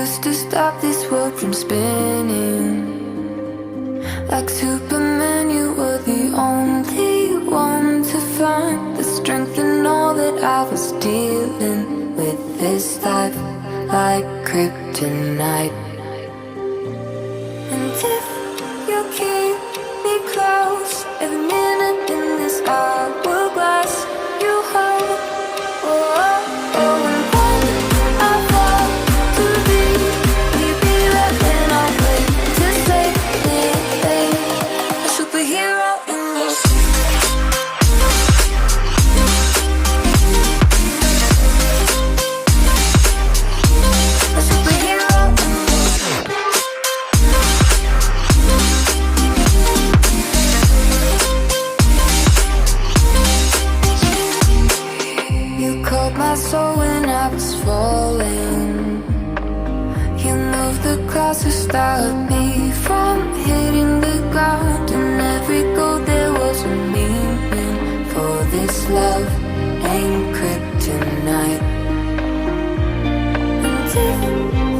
used to stop this world from spinning. Like Superman, you were the only one to find the strength in all that I was dealing with this life, like kryptonite. And if you keep me close, every minute in this hourglass you hold. Oh, oh, oh, and when I fall to be right when I wait to save me, a superhero in your a superhero in you called my soul when I was falling. You moved the clouds to stop me from hitting the ground. And every goal there was a meaning, for this love ain't kryptonite. And if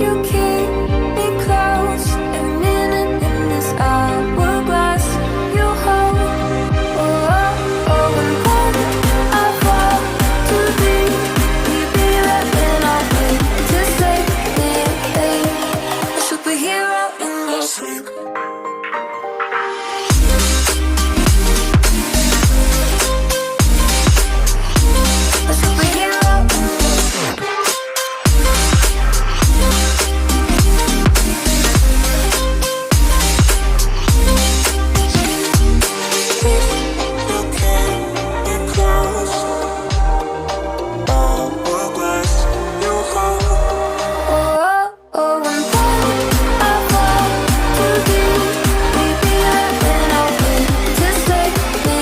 you keep me close, every minute in this hourglass you hold. Oh, oh, oh, and when I fall to be right when I wait to save me, a superhero in your sleep. A superhero in your sleep. Oh, oh, oh, and when I fall to be right when I wait to save me,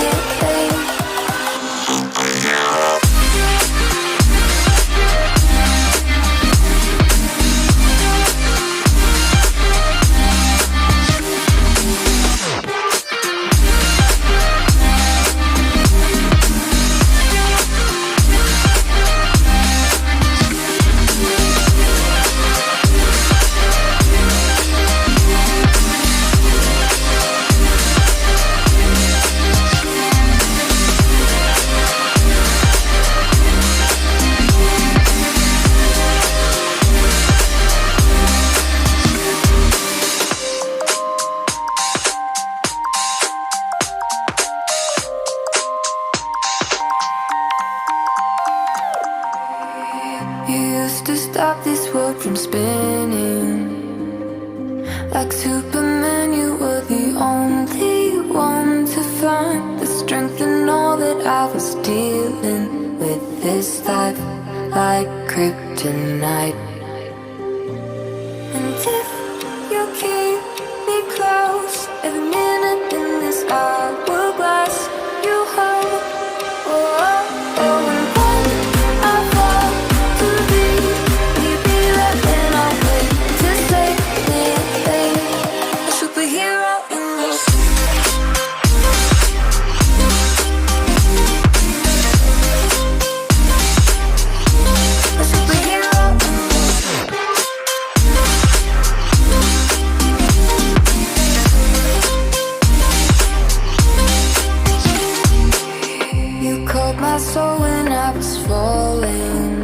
you used to stop this world from spinning. Like Superman, you were the only one to find the strength in all that I was dealing with this life, like kryptonite. And if you keep me close, every minute in this hourglass you hold. Oh, oh, oh, and when I fall to be right when I wait to save me, a superhero in your sleep. A superhero in your sleep. You called my soul when I was falling.